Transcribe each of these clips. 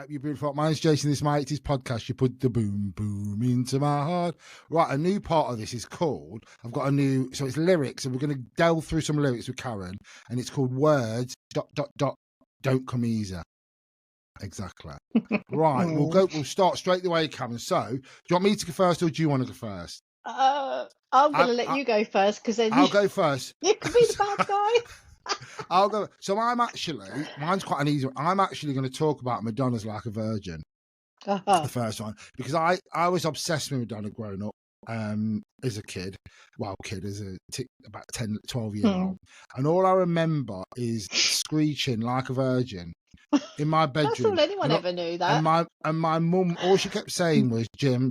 You beautiful. My name's Jason. This is my 80's podcast. You put the boom, boom into my heart. Right, a new part of this is called, I've got a new, so it's lyrics, and we're going to delve through some lyrics with Karen, and it's called Words, ... Don't Come Easy. Exactly. Right, we'll start straight the way, Karen. So, do you want me to go first, or do you want to go first? I'm going to let you go first, because then I'll go first. You could be the bad guy. I'll go. So mine's quite an easy one. I'm actually going to talk about Madonna's Like a Virgin, the first one, because I was obsessed with Madonna growing up as a kid. Well, about 10, 12 years old. And all I remember is screeching like a virgin in my bedroom. That's all anyone ever knew, that. And my mum, all she kept saying was, Jim,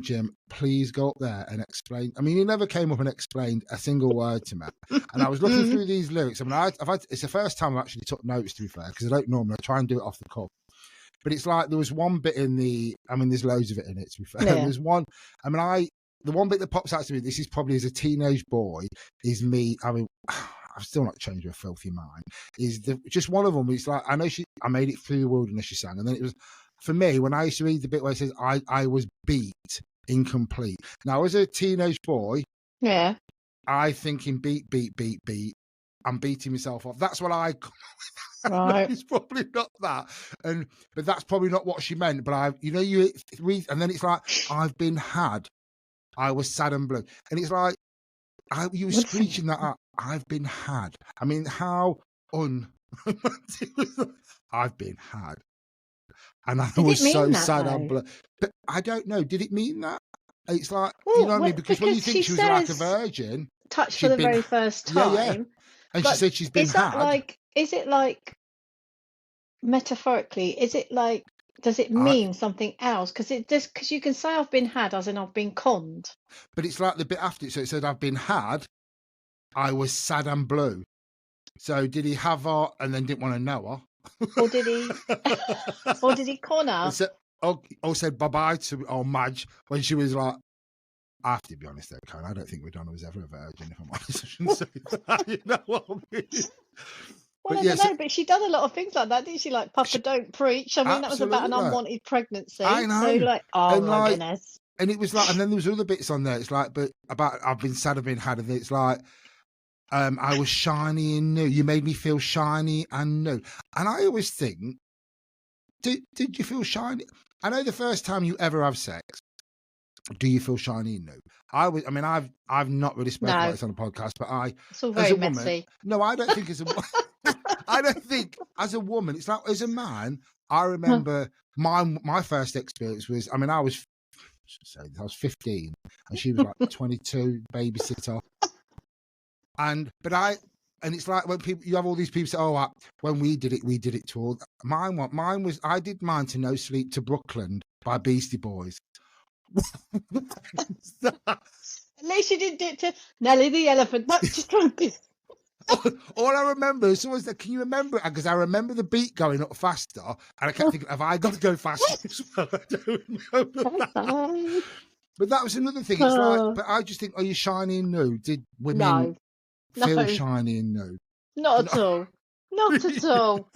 please go up there and explain. I mean, he never came up and explained a single word to me. And I was looking through these lyrics. I mean, it's the first time I've actually took notes, to be fair, because I don't normally. I try and do it off the cuff. But it's like there was one bit there's loads of it in it, to be fair. Yeah. There's one, the one bit that pops out to me, this is probably as a teenage boy, is me. I mean, I've still not changed her filthy mind. Just one of them. It's like, I made it through the wilderness, she sang. And then it was, for me, when I used to read the bit where it says, I was beat, incomplete. Now, as a teenage boy, yeah, I thinking beat. I'm beating myself off. That's what I. Right. It's probably not that, but that's probably not what she meant. But you read, and then it's like, I've been had. I was sad and blue, and it's like, you were screeching that out. I've been had. I mean, how I've been had, and I was so sad and blue. But I don't know. Did it mean that? It's like, you know what I mean? Because when you think she was like a virgin, touched for the very first time. Yeah. And she said she's been had. Is it like metaphorically? Is it like, does it mean something else? Because you can say I've been had as in I've been conned. But it's like the bit after it. So it said I've been had. I was sad and blue. So did he have her and then didn't want to know her? Or did he? Or did he con her? Or said bye bye to Madge when she was like. I have to be honest though, Karen. I don't think Madonna was ever a virgin, if I'm honest. I shouldn't say that. You know what I mean? Well, I don't know, but she done a lot of things like that, didn't she? Like Papa Don't Preach. I mean, that was about an unwanted pregnancy. I know. So like, oh my goodness. And it was like, and then there was other bits on there. It's like, but about I've been sad, I've been had, and it's like, I was shiny and new. You made me feel shiny and new. And I always think, did you feel shiny? I know the first time you ever have sex, do you feel shiny and new? I've not really spoken about this on the podcast, but it's all very messy. Woman, no, I don't think as a I don't think as a woman. It's like as a man. I remember my first experience was. I mean, I was 15, and she was like 22, babysitter. And it's like when you have all these people say, "Oh, when we did it to all." Mine was I did mine to No Sleep to Brooklyn by Beastie Boys. At least you didn't do it to Nelly the Elephant. All I remember is someone said, "Can you remember it?" Because I remember the beat going up faster, and I kept thinking, "Have I got to go faster as well?" I don't remember that. But that was another thing. It's like, but I just think, are you shiny and new? Did women feel shiny and new? Not at all. Not at all.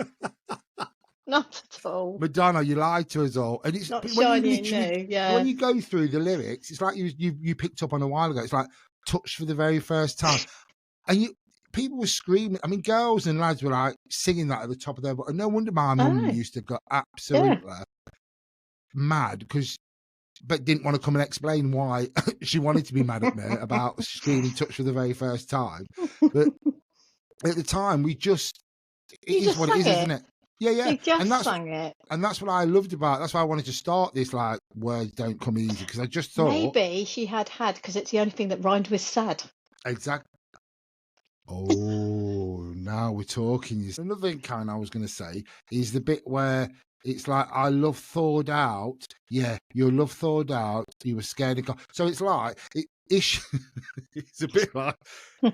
Not at all. Madonna, you lied to us all. And it's not shiny and new. Yeah. When you go through the lyrics, it's like you picked up on a while ago. It's like touched for the very first time, and people were screaming. I mean, girls and lads were like singing that at the top of their voice. No wonder my mum used to go absolutely mad but didn't want to come and explain why she wanted to be mad at me about screaming touch for the very first time. But at the time, it is what it is, isn't it? Yeah. You just sang it. And that's what I loved about it. That's why I wanted to start this, like, words don't come easy, because I just thought... Maybe she had, because it's the only thing that rhymed with sad. Exactly. Oh, now we're talking. Another thing, Karen, I was going to say, is the bit where it's like, I love thawed out. Yeah, your love thawed out. You were scared of God. So it's like... it's a bit like...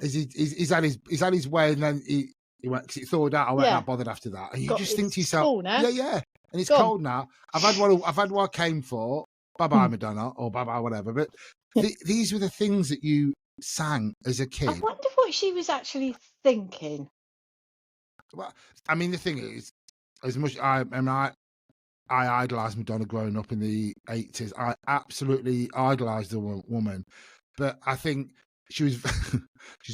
he's had his way, and then he went, because it thawed out. I wasn't that bothered after that. And you just think to yourself, cool now. Yeah. And it's cold now. I've had what I came for. Bye-bye, Madonna, or bye-bye, whatever. But these were the things that you sang as a kid. I wonder what she was actually thinking. Well, I mean, the thing is, as much I idolised Madonna growing up in the 80s. I absolutely idolised the woman. But I think she's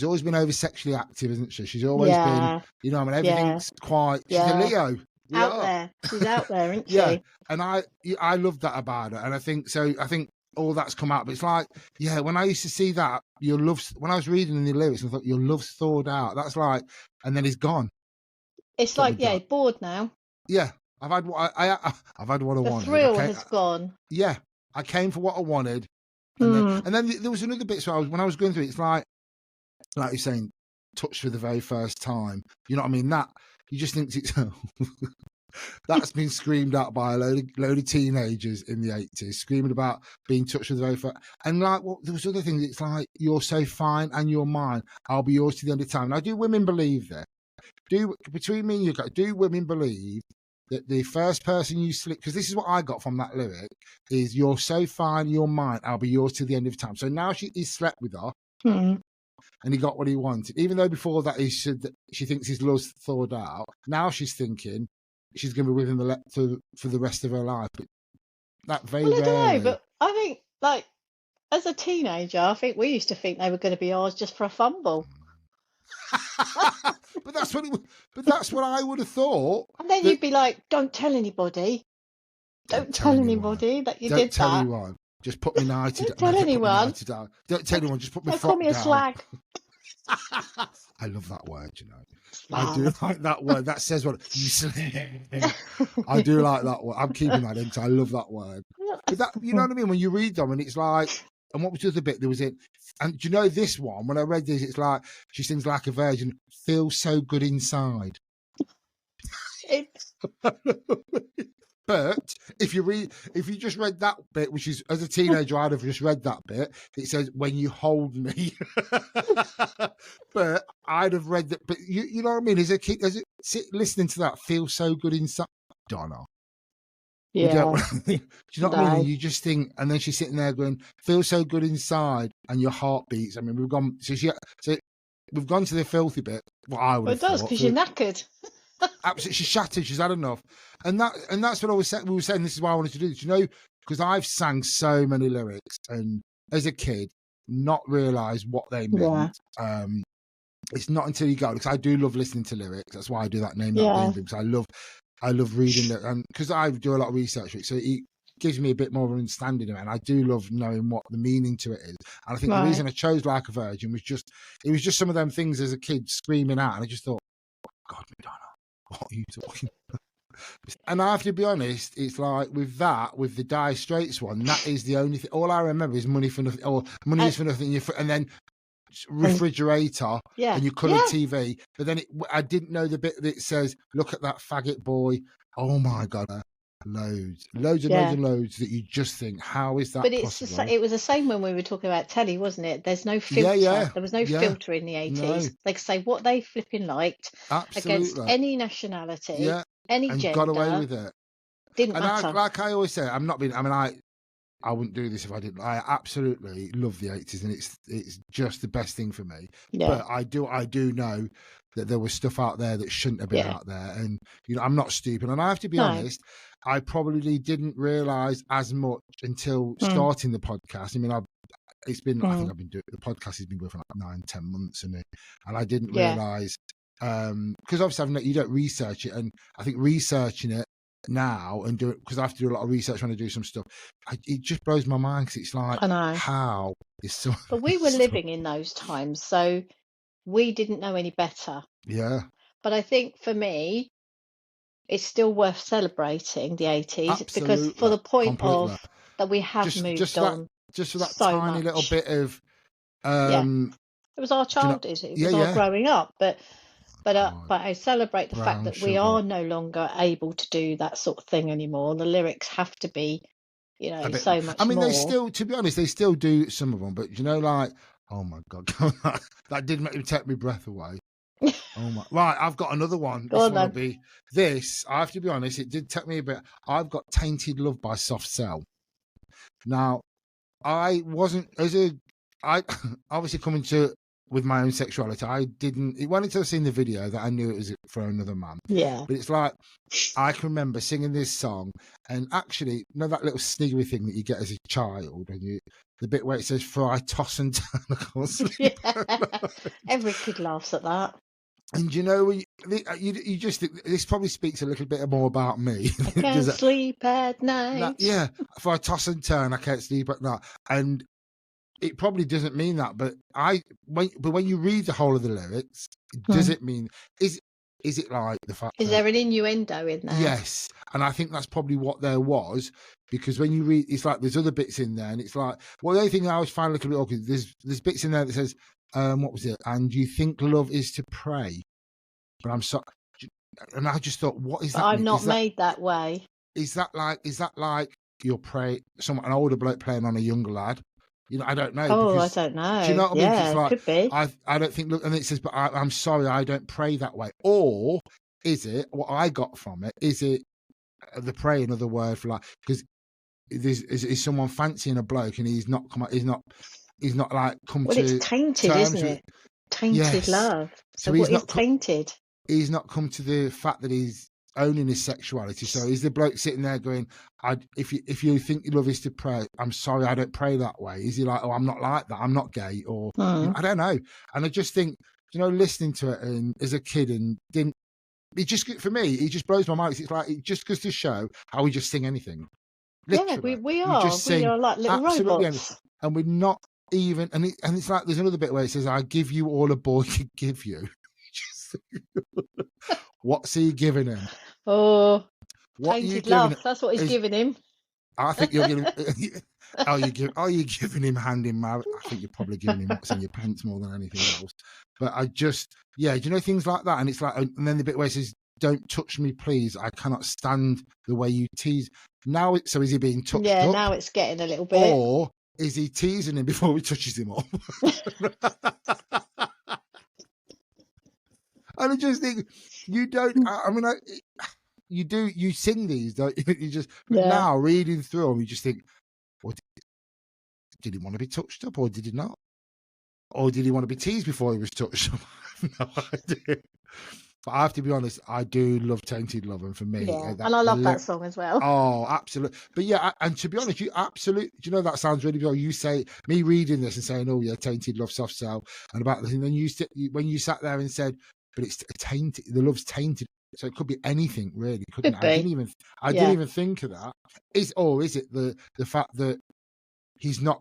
always been over sexually active, isn't she? She's always been, you know, I mean, everything's quite, she's a Leo. We out are. there. She's out there, isn't she? Yeah. And I love that about her. And I think all that's come out. But it's like, yeah, when I used to see that, when I was reading in the lyrics, I thought, your love's thawed out. That's like, and then he's gone. It's like, bored now. Yeah. I've had what I wanted. The thrill has gone. Yeah, I came for what I wanted, and then there was another bit. So when I was going through it, it's like you're saying, touched for the very first time. You know what I mean? That you just think that's been screamed out by a load of teenagers in the 80s, screaming about being touched for the very first. And like, there was other things. It's like, you're so fine and you're mine. I'll be yours to the end of time. Now, do women believe that? Between me and you, do women believe that the first person you sleep, because this is what I got from that lyric, is you're so fine, you're mine, I'll be yours till the end of time. So now he slept with her, and he got what he wanted. Even though before that she thinks his love's thawed out, now she's thinking she's going to be with him for the rest of her life. But that I don't know, but I think, like, as a teenager, I think we used to think they were going to be ours just for a fumble. But that's what I would have thought. And then you'd be like, don't tell anybody. Don't tell anybody that you did that. Don't tell anyone. Just put me nighty down. Don't tell anyone. Don't tell anyone. Just put me. Don't call me a slag. I love that word. You know, slag. I do like that word. That says what you say. I do like that word. I'm keeping that in. I love that word. But that, you know what I mean? When you read them, and it's like, and what was the other bit? There was it. And do you know this one? When I read this, it's like she sings like a virgin. Feels so good inside. But if you just read that bit, which is, as a teenager, I'd have just read that bit. It says, when you hold me. But I'd have read that. But you know what I mean? As a kid, listening to that, feels so good inside. Donna. Yeah. Do you know what I mean? You just think, and then she's sitting there going, "Feels so good inside," and your heart beats. I mean, we've gone. So we've gone to the filthy bit. Well, I would. Well, it does, because you're knackered. Absolutely, she's shattered. She's had enough, and that's what I was saying. We were saying this is why I wanted to do this. You know, because I've sang so many lyrics, and as a kid, not realise what they meant. Yeah. It's not until you go, because I do love listening to lyrics. That's why I do that name. Yeah. Because I love reading it, and because I do a lot of research, so it gives me a bit more of an understanding of it, and I do love knowing what the meaning to it is. And I think the reason I chose Like a Virgin was just some of them things as a kid screaming out, and I just thought, God, Madonna, what are you talking about? And I have to be honest, it's like with the Dire Straits one, that is the only thing. All I remember is Money for Nothing, or Money is for Nothing, and then refrigerator and your coloured TV. But then I didn't know the bit that says, look at that faggot boy. Oh my God. Loads and loads that you just think, how is that possible? It was the same when we were talking about telly, wasn't it? There's no filter. There was no filter in the 80s. No. They could say what they flipping liked. Absolutely. Against any nationality, any and gender. Got away with it. Didn't matter. Like I always say, I wouldn't do this if I didn't. I absolutely love the 80s, and it's just the best thing for me. Yeah. But I do know that there was stuff out there that shouldn't have been out there, and you know, I'm not stupid. And I have to be honest, I probably didn't realise as much until starting the podcast. I mean, I think I've been doing the podcast has been going for like 9-10 months, and I didn't realise because obviously you don't research it, and I think researching it now and do it, because I have to do a lot of research when I do some stuff, it just blows my mind, because it's like, how is so. But we were living in those times, so we didn't know any better. Yeah. But I think for me, it's still worth celebrating the 80s. Absolutely. Because for the point of that we have moved on. Just for that so tiny much. Little bit of it was our childhood, it was our growing up, but I celebrate the fact that we are no longer able to do that sort of thing anymore. The lyrics have to be, you know, so much more. I mean, they still, to be honest, they still do some of them, but you know, like, oh my God, that did make me take my breath away. Oh my! Right, I've got another one. This one will be this. I have to be honest, it did take me a bit. I've got "Tainted Love" by Soft Cell. Now, I wasn't I obviously coming to with my own sexuality. I didn't. It wasn't until I seen the video that I knew it was for another man. Yeah. But it's like I can remember singing this song, and actually, you know that little sniggery thing that you get as a child, and the bit where it says, "For I toss and turn, I can't sleep." Every kid laughs at that. And you know, you just think this probably speaks a little bit more about me. I can't sleep at night. Yeah, for I toss and turn, I can't sleep at night, and it probably doesn't mean that, but when you read the whole of the lyrics, does it mean is it like the fact? Is there an innuendo in there? Yes, and I think that's probably what there was, because when you read, it's like there's other bits in there, and it's like, well, the only thing I always find a little bit awkward, there's bits in there that says, what was it? And you think love is to pray, but I'm so, and I just thought, what is that? I'm not made that way. Is that like you're an older bloke playing on a younger lad? You know, I don't know. Oh, I don't know. Do you know what I mean? Yeah, like, could be. I don't think. Look, and it says, but I'm sorry, I don't pray that way. Or is it what I got from it? Is it the pray another word for like? Because is someone fancying a bloke and he's not like come well, to. Well, it's tainted, isn't it? Tainted love. So what is tainted? He's not come to the fact that he's owning his sexuality. So is the bloke sitting there going, if you think love is to pray, I'm sorry, I don't pray that way? Is he like, oh, I'm not like that, I'm not gay? Or I don't know. And I just think, you know, listening to it and as a kid, and didn't it just, for me, it just blows my mind. It's like, it just goes to show how we just sing anything. Literally. Yeah, we are like little robots. Anything. And we're not even, and it's like, there's another bit where it says, I give you all a boy could give you. What's he giving him? Oh, tainted love. That's what he's giving him. I think you're giving. Are you giving him hand in marriage? I think you're probably giving him what's in your pants more than anything else. But I just, do you know things like that? And it's like, and then the bit where it says, "Don't touch me, please. I cannot stand the way you tease." Now, so is he being touched? Yeah, up? now it's getting a little bit. Or is he teasing him before he touches him up? And I just think you don't. I mean, you do. You sing these, don't you? You just now reading through them, you just think, well, did he want to be touched up, or did he not? Or did he want to be teased before he was touched up? I have no idea. But I have to be honest, I do love Tainted Love, and for me, and I love that song as well. Oh, absolutely. But yeah, and to be honest, you absolutely. Do you know that sounds really good? You say me reading this and saying, "Oh yeah, Tainted Love, soft sell," and about this, and then when you sat there and said, but it's tainted. The love's tainted, so it could be anything, really. Couldn't it? I didn't even think of that. Is it the fact that he's not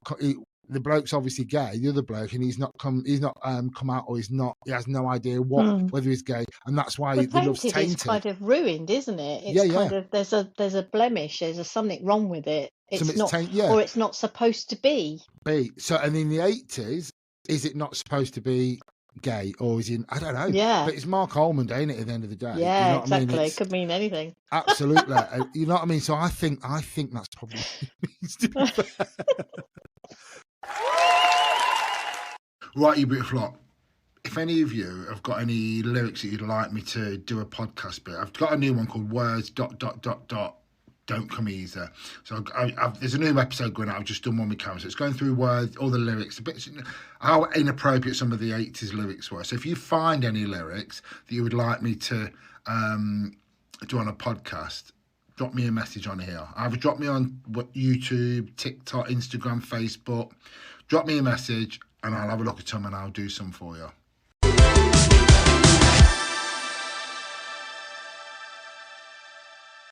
the bloke's obviously gay, the other bloke, and he's not come out, or he has no idea whether he's gay, and that's why the love's tainted. It's kind of ruined, isn't it? It's kind of there's a blemish, there's something wrong with it. It's not, or it's not supposed to be. So, and in the 80s, is it not supposed to be gay, or is he? I don't know. Yeah, but it's Mark Almond, ain't it? At the end of the day, yeah, you know exactly. I mean? It could mean anything. Absolutely, you know what I mean. So I think that's probably what it means to be fair. Right, you beautiful lot. If any of you have got any lyrics that you'd like me to do a podcast bit, I've got a new one called Words ... Don't Come Easy. So there's a new episode going out. I've just done one with Karen. So it's going through words, all the lyrics, a bit how inappropriate some of the 80s lyrics were. So if you find any lyrics that you would like me to do on a podcast, drop me a message on here. Either drop me on YouTube, TikTok, Instagram, Facebook. Drop me a message and I'll have a look at them and I'll do some for you.